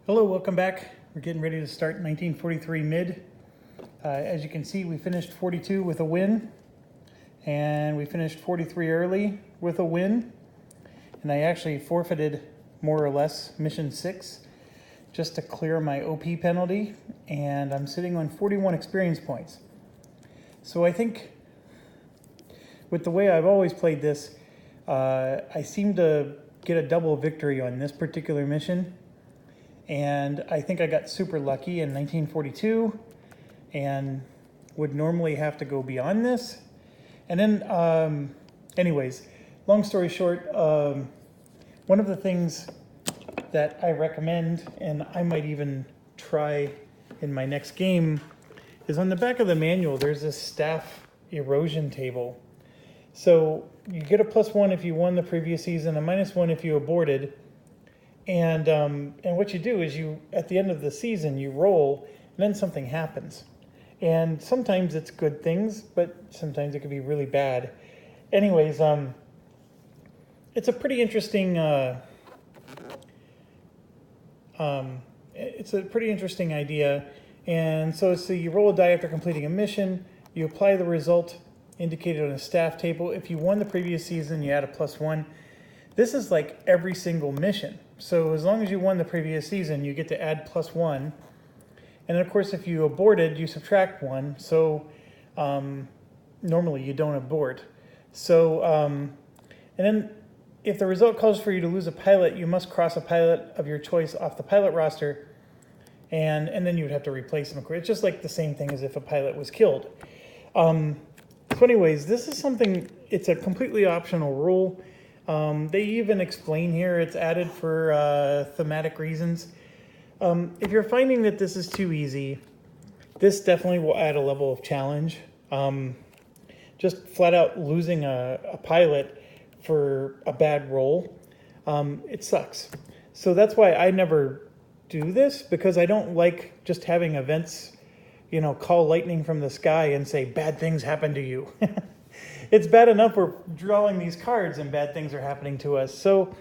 Hello, welcome back. We're getting ready to start 1943 mid. As you can see, we finished 42 with a win, and we finished 43 early with a win. And I actually forfeited, more or less, mission 6 just to clear my OP penalty, and I'm sitting on 41 experience points. So I think with the way I've always played this, I seem to get a double victory on this particular mission. And I think I got super lucky in 1942 and would normally have to go beyond this. And then, anyways, long story short, one of the things that I recommend, and I might even try in my next game, is on the back of the manual, there's this staff erosion table. So you get a +1 if you won the previous season, a -1 if you aborted. And what you do is at the end of the season, you roll, and then something happens. And sometimes it's good things, but sometimes it could be really bad. Anyways, it's a pretty interesting. It's a pretty interesting idea. And so you roll a die after completing a mission. You apply the result indicated on a staff table. If you won the previous season, you add a +1. This is like every single mission. So as long as you won the previous season, you get to add +1. And of course, if you aborted, you subtract 1. So normally you don't abort. So, and then if the result calls for you to lose a pilot, you must cross a pilot of your choice off the pilot roster. And then you would have to replace him. It's just like the same thing as if a pilot was killed. So anyways, this is something, it's a completely optional rule. They even explain here it's added for thematic reasons. If you're finding that this is too easy, this definitely will add a level of challenge. Just flat out losing a pilot for a bad roll, it sucks. So that's why I never do this, because I don't like just having events, call lightning from the sky and say bad things happen to you. It's bad enough we're drawing these cards and bad things are happening to us. So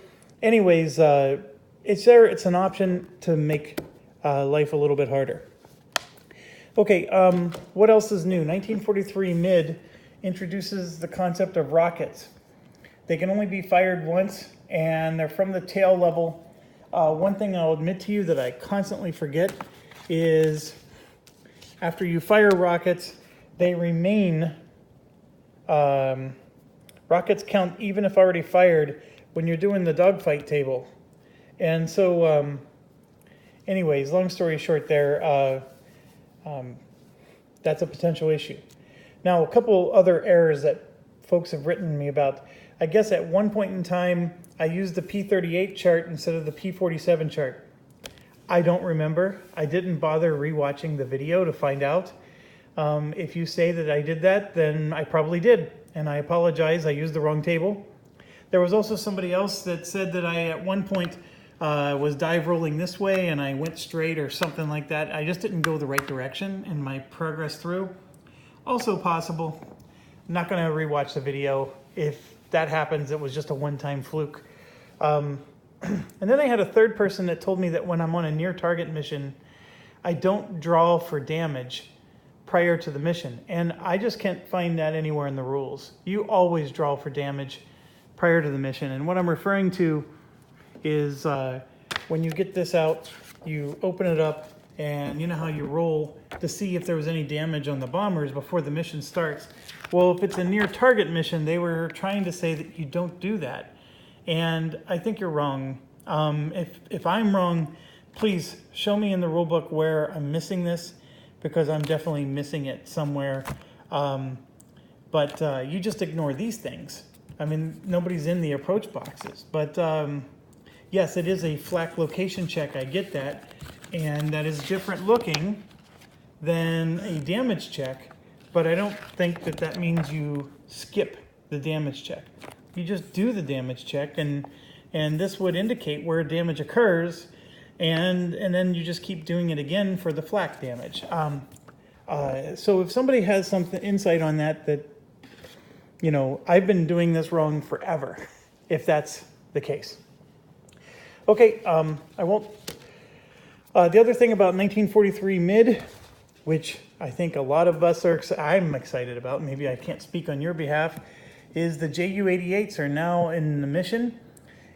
anyways, it's an option to make life a little bit harder. Okay, what else is new? 1943 mid introduces the concept of rockets. They can only be fired once, and they're from the tail level. One thing I'll admit to you that I constantly forget is after you fire rockets, they remain. Rockets count even if already fired when you're doing the dogfight table. And so, anyways, long story short there, that's a potential issue. Now, a couple other errors that folks have written me about. I guess at one point in time, I used the P38 chart instead of the P47 chart. I don't remember. I didn't bother rewatching the video to find out. If you say that I did that, then I probably did. And I apologize, I used the wrong table. There was also somebody else that said that I, at one point, was dive rolling this way and I went straight or something like that. I just didn't go the right direction in my progress through. Also possible. I'm not going to rewatch the video. If that happens, it was just a one-time fluke. And then I had a third person that told me that when I'm on a near target mission, I don't draw for damage prior to the mission. And I just can't find that anywhere in the rules. You always draw for damage prior to the mission. And what I'm referring to is when you get this out, you open it up, and you know how you roll to see if there was any damage on the bombers before the mission starts. Well, if it's a near target mission, they were trying to say that you don't do that. And I think you're wrong. If I'm wrong, please show me in the rule book where I'm missing this, because I'm definitely missing it somewhere. But you just ignore these things. I mean, nobody's in the approach boxes. But yes, it is a flak location check. I get that. And that is different looking than a damage check. But I don't think that that means you skip the damage check. You just do the damage check, and this would indicate where damage occurs. And then you just keep doing it again for the flak damage. So if somebody has some insight on that, I've been doing this wrong forever, if that's the case. Okay, I won't The other thing about 1943 mid, which I think a lot of us I'm excited about, maybe I can't speak on your behalf, is the Ju-88s are now in the mission.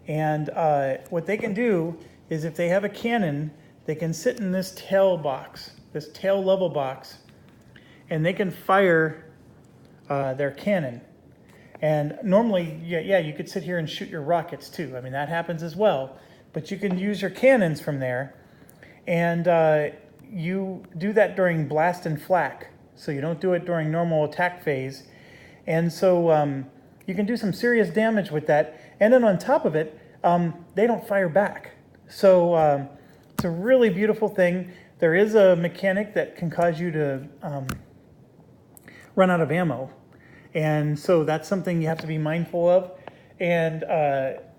And what they can do is if they have a cannon, they can sit in this tail box, this tail level box, and they can fire their cannon. And normally, yeah, you could sit here and shoot your rockets too. I mean, that happens as well. But you can use your cannons from there. And you do that during blast and flak. So you don't do it during normal attack phase. And so you can do some serious damage with that. And then on top of it, they don't fire back. So it's a really beautiful thing. There is a mechanic that can cause you to run out of ammo. And so that's something you have to be mindful of. And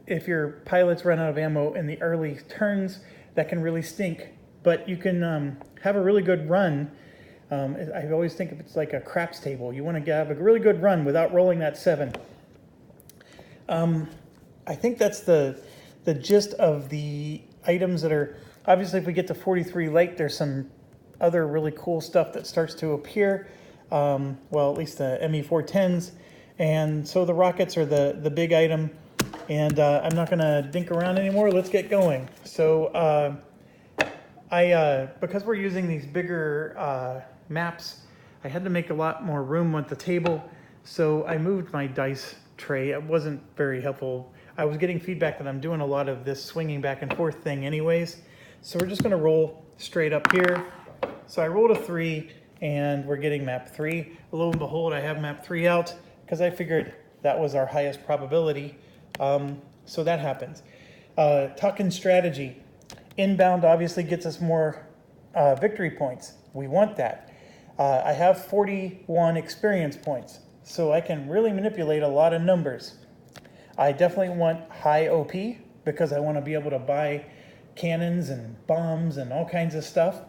if your pilots run out of ammo in the early turns, that can really stink. But you can have a really good run. I always think of it's like a craps table. You want to have a really good run without rolling that 7. I think that's the gist of the items that are, obviously if we get to 43 late, there's some other really cool stuff that starts to appear. Well, at least the ME410s. And so the rockets are the big item. And I'm not going to dink around anymore. Let's get going. So because we're using these bigger maps, I had to make a lot more room at the table. So I moved my dice tray. It wasn't very helpful. I was getting feedback that I'm doing a lot of this swinging back and forth thing anyways. So we're just going to roll straight up here. So I rolled a 3 and we're getting map 3. Lo and behold, I have map 3 out because I figured that was our highest probability. So that happens. Talking strategy. Inbound obviously gets us more victory points. We want that. I have 41 experience points, so I can really manipulate a lot of numbers. I definitely want high OP because I want to be able to buy cannons and bombs and all kinds of stuff.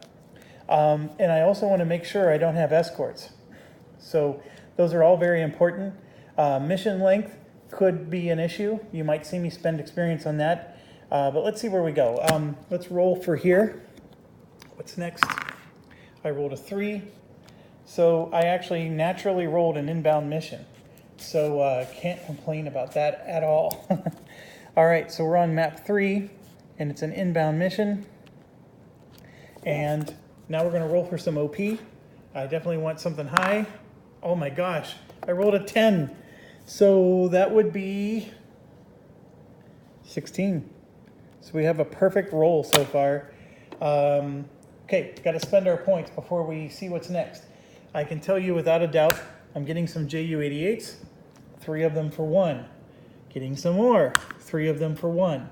And I also want to make sure I don't have escorts. So those are all very important. Mission length could be an issue. You might see me spend experience on that. But let's see where we go. Let's roll for here. What's next? I rolled a 3. So I actually naturally rolled an inbound mission. So can't complain about that at all. All right, so we're on map 3, and it's an inbound mission. And now we're going to roll for some OP. I definitely want something high. Oh my gosh, I rolled a 10. So that would be 16. So we have a perfect roll so far. Okay, got to spend our points before we see what's next. I can tell you without a doubt, I'm getting some Ju-88s, 3 of them for 1. Getting some more, 3 of them for 1.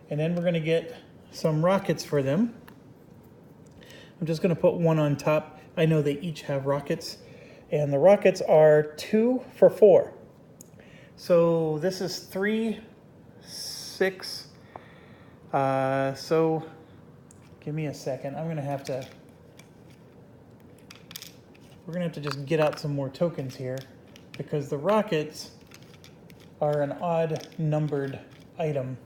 And then we're going to get some rockets for them. I'm just going to put 1 on top. I know they each have rockets. And the rockets are 2 for 4. So this is 3, 6. So give me a second. We're going to have to just get out some more tokens here because the rockets are an odd numbered item.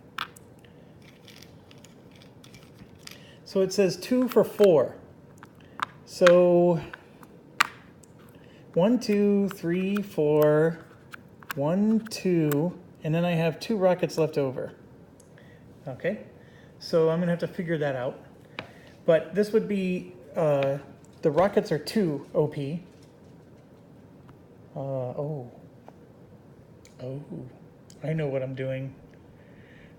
So it says 2 for 4. So 1, 2, 3, 4, 1, 2, and then I have 2 rockets left over. Okay, so I'm gonna have to figure that out. But this would be, the rockets are 2 OP. Oh, I know what I'm doing.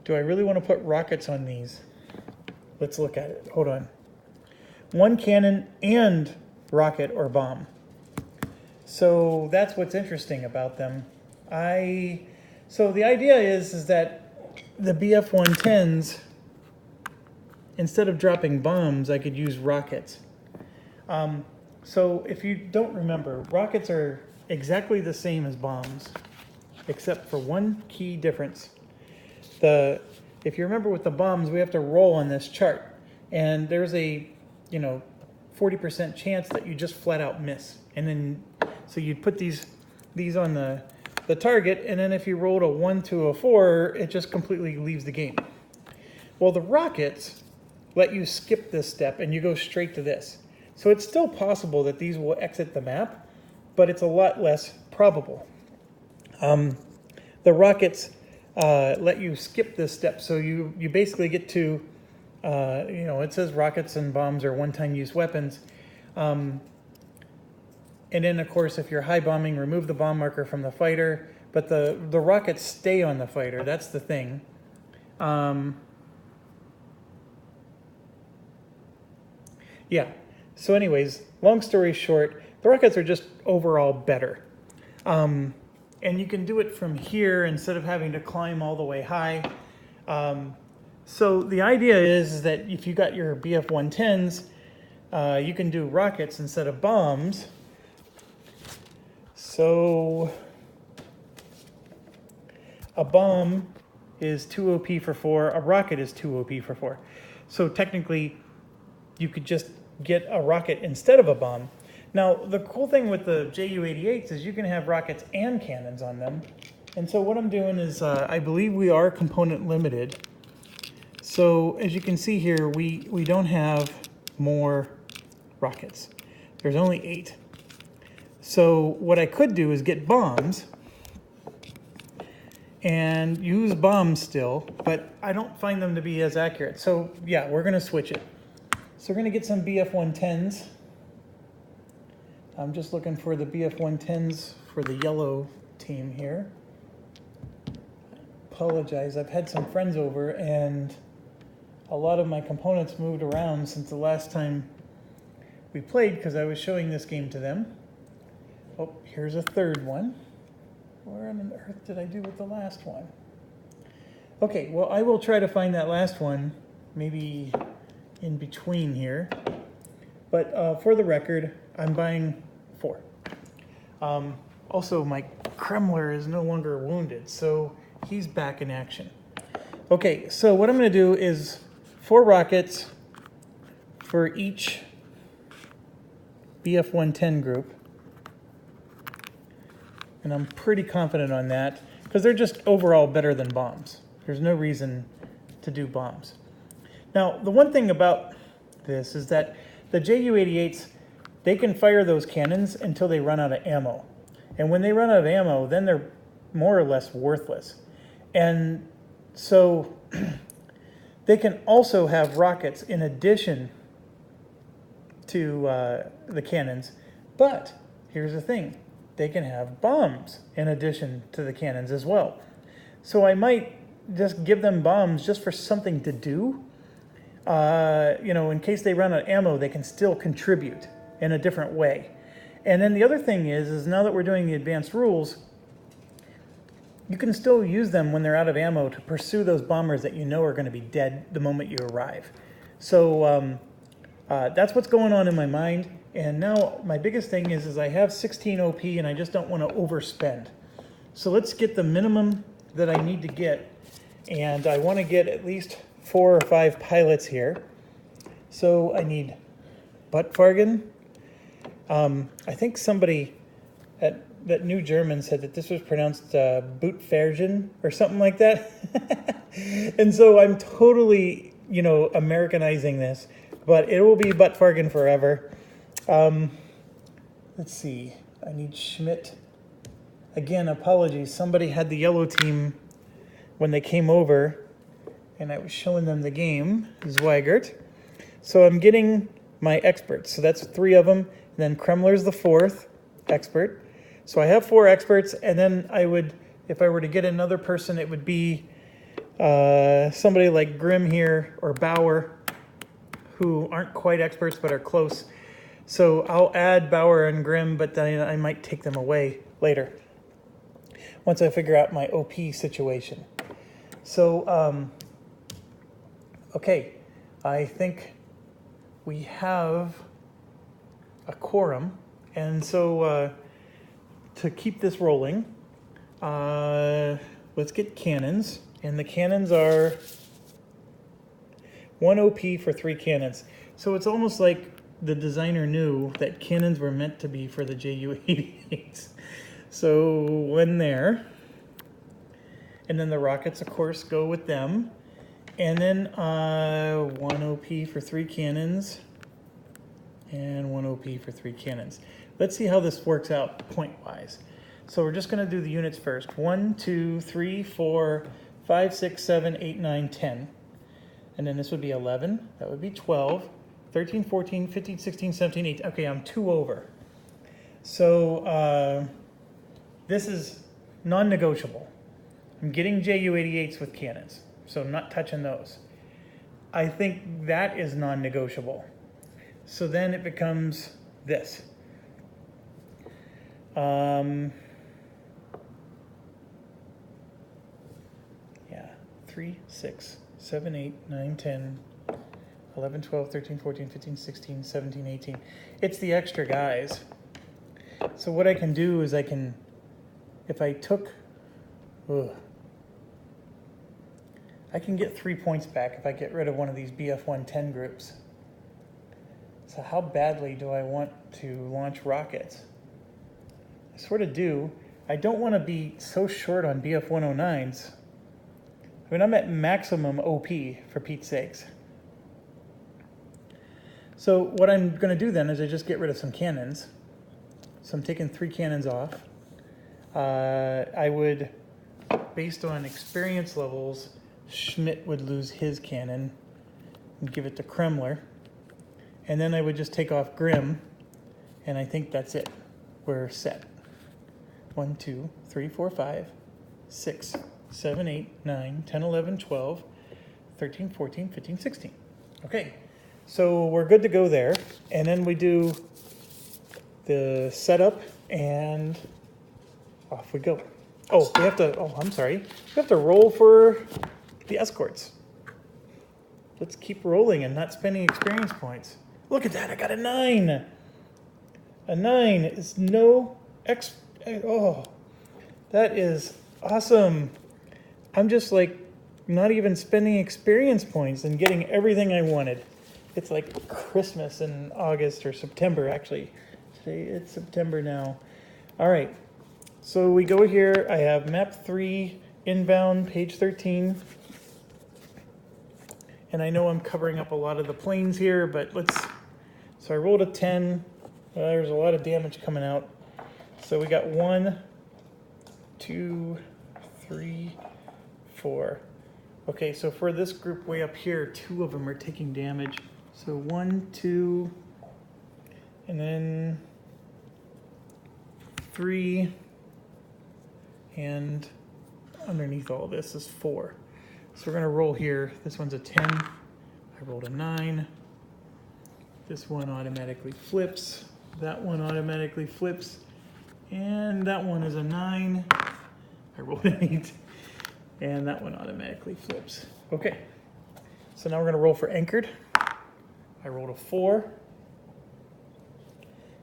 Do I really want to put rockets on these? Let's look at it. Hold on. 1 cannon and rocket or bomb. So that's what's interesting about them. So the idea is that the BF-110s, instead of dropping bombs, I could use rockets. So if you don't remember, rockets are exactly the same as bombs, except for one key difference. If you remember with the bombs, we have to roll on this chart, and there's a 40% chance that you just flat out miss. And then so you'd put these on the target, and then if you rolled a 1 to a 4, it just completely leaves the game. Well, the rockets, let you skip this step and you go straight to this. So it's still possible that these will exit the map, but it's a lot less probable. The rockets let you skip this step, so you basically get to, it says rockets and bombs are one-time use weapons. And then, of course, if you're high bombing, remove the bomb marker from the fighter, but the rockets stay on the fighter. That's the thing. Yeah. So anyways, long story short, the rockets are just overall better. And you can do it from here instead of having to climb all the way high. So the idea is that if you got your BF-110s, you can do rockets instead of bombs. So a bomb is 2 OP for 4, a rocket is 2 OP for 4. So technically, you could just get a rocket instead of a bomb. Now, the cool thing with the Ju-88s is you can have rockets and cannons on them. And so what I'm doing is, I believe we are component limited. So as you can see here, we don't have more rockets. There's only 8. So what I could do is get bombs and use bombs still, but I don't find them to be as accurate. So yeah, we're gonna switch it. So we're gonna get some BF-110s. I'm just looking for the BF-110s for the yellow team here. Apologize, I've had some friends over and a lot of my components moved around since the last time we played because I was showing this game to them. Oh, here's a third one. Where on earth did I do with the last one? Okay, well, I will try to find that last one, maybe in between here. But for the record, I'm buying 4. Also, my Kremler is no longer wounded, so he's back in action. Okay, so what I'm going to do is 4 rockets for each BF-110 group. And I'm pretty confident on that because they're just overall better than bombs. There's no reason to do bombs. Now, the one thing about this is that the Ju-88s, they can fire those cannons until they run out of ammo. And when they run out of ammo, then they're more or less worthless. And so they can also have rockets in addition to the cannons. But here's the thing. They can have bombs in addition to the cannons as well. So I might just give them bombs just for something to do. In case they run out of ammo, they can still contribute in a different way. And then the other thing is now that we're doing the advanced rules, you can still use them when they're out of ammo to pursue those bombers that you know are going to be dead the moment you arrive. So that's what's going on in my mind. And now my biggest thing is I have 16 OP and I just don't want to overspend. So let's get the minimum that I need to get. And I want to get at least 4 or 5 pilots here. So I need Buttfargen. I think somebody that knew German said that this was pronounced Bootfergen or something like that. And so I'm totally, Americanizing this, but it will be Buttfargen forever. Let's see. I need Schmidt. Again, apologies. Somebody had the yellow team when they came over, and I was showing them the game, Zweigert. So I'm getting my experts. So that's 3 of them. And then Kremler's the 4th expert. So I have 4 experts, and then I would, if I were to get another person, it would be somebody like Grimm here or Bauer, who aren't quite experts but are close. So I'll add Bauer and Grimm, but then I might take them away later once I figure out my OP situation. So, okay, I think we have a quorum. And so to keep this rolling, let's get cannons. And the cannons are 1 OP for 3 cannons. So it's almost like the designer knew that cannons were meant to be for the Ju-88s. So 1 there. And then the rockets, of course, go with them. And then 1 OP OP for 3 cannons, and 1 OP for 3 cannons. Let's see how this works out point-wise. So we're just going to do the units first. 1, 2, 3, 4, 5, 6, 7, 8, 9, 10. And then this would be 11. That would be 12, 13, 14, 15, 16, 17, 18. Okay, I'm 2 over. So this is non-negotiable. I'm getting Ju-88s with cannons, so I'm not touching those. I think that is non-negotiable. So then it becomes this. Yeah, 3, 6, 7, 8, 9, 10, 11, 12, 13, 14, 15, 16, 17, 18. It's the extra guys. So what I can do is I can, if I took, I can get 3 points back if I get rid of one of these BF-110 groups. So how badly do I want to launch rockets? I sort of do. I don't want to be so short on BF-109s. I mean, I'm at maximum OP, for Pete's sakes. So what I'm going to do then is I just get rid of some cannons. So I'm taking 3 cannons off. I would, based on experience levels, Schmidt would lose his cannon and give it to Kremler. And then I would just take off Grimm, and I think that's it. We're set. 1, 2, 3, 4, 5, 6, 7, 8, 9, 10, 11, 12, 13, 14, 15, 16. Okay, so we're good to go there. And then we do the setup, and off we go. Oh, we have to, oh, I'm sorry. We have to roll for the escorts. Let's keep rolling and not spending experience points. Look at that, I got a 9. A 9 is no oh, that is awesome. I'm just like not even spending experience points and getting everything I wanted. It's like Christmas in August or September, actually. Today it's September now. All right, so we go here. I have map 3 inbound, page 13. And I know I'm covering up a lot of the planes here, but let's, so I rolled a 10. There's a lot of damage coming out. So we got 1, 2, 3, 4. Okay, so for this group way up here, 2 of them are taking damage. So 1, 2, and then 3, and underneath all this is 4. So we're going to roll here. This one's a 10. I rolled a 9. This one automatically flips. That one automatically flips. And that one is a 9. I rolled an 8. And that one automatically flips. Okay. So now we're going to roll for anchored. I rolled a 4.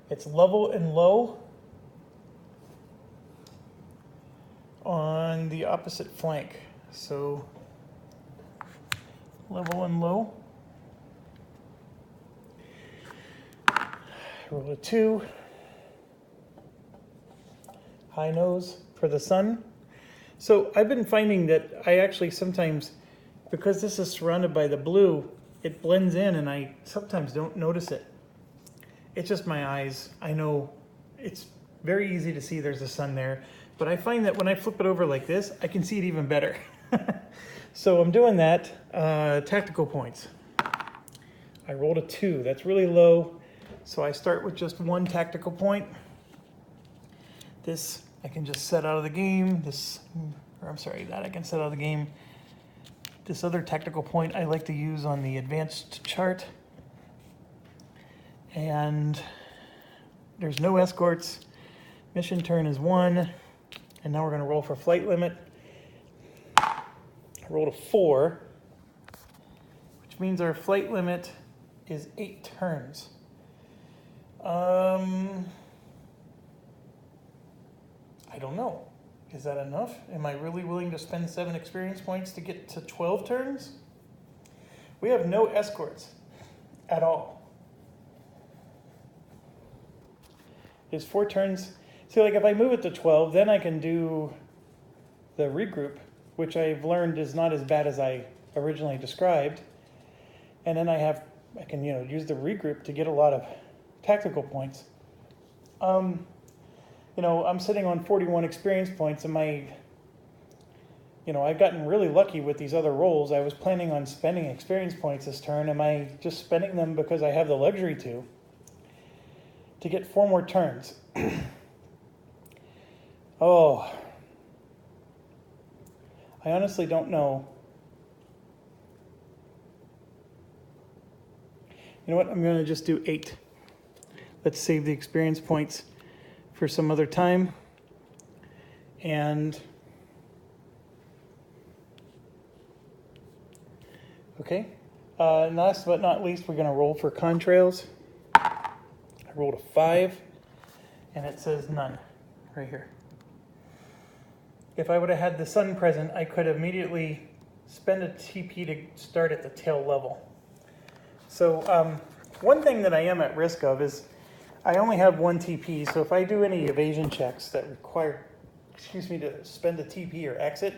It's level and low on the opposite flank. So level and low. Roll a 2. High nose for the sun. So I've been finding that I actually sometimes, because this is surrounded by the blue, it blends in and I sometimes don't notice it. It's just my eyes. I know it's very easy to see there's a sun there, but I find that when I flip it over like this, I can see it even better. So I'm doing that. Tactical points. I rolled a 2. That's really low. So I start with just 1 tactical point. This I can just set out of the game. This, or I'm sorry, that I can set out of the game. This other tactical point I like to use on the advanced chart. And there's no escorts. Mission turn is 1. And now we're going to roll for flight limit. I rolled a 4, which means our flight limit is 8 turns. I don't know. Is that enough? Am I really willing to spend 7 experience points to get to 12 turns? We have no escorts at all. There's 4 turns. See, like if I move it to 12, then I can do the regroup, which I've learned is not as bad as I originally described. And then I can, use the regroup to get a lot of tactical points. I'm sitting on 41 experience points, and I've gotten really lucky with these other rolls. I was planning on spending experience points this turn. Am I just spending them because I have the luxury to get 4 more turns? Oh, I honestly don't know. You know what? I'm going to just do 8. Let's save the experience points for some other time. And okay. Last but not least, we're going to roll for contrails. I rolled a 5, and it says none right here. If I would have had the sun present, I could immediately spend a TP to start at the tail level. So one thing that I am at risk of is I only have 1 TP, so if I do any evasion checks that require, to spend a TP or exit,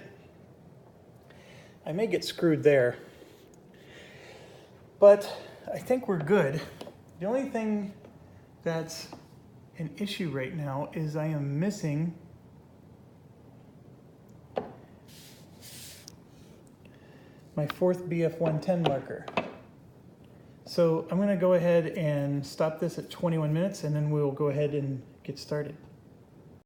I may get screwed there. But I think we're good. The only thing that's an issue right now is I am missing my 4th BF110 marker. So I'm going to go ahead and stop this at 21 minutes, and then we'll go ahead and get started.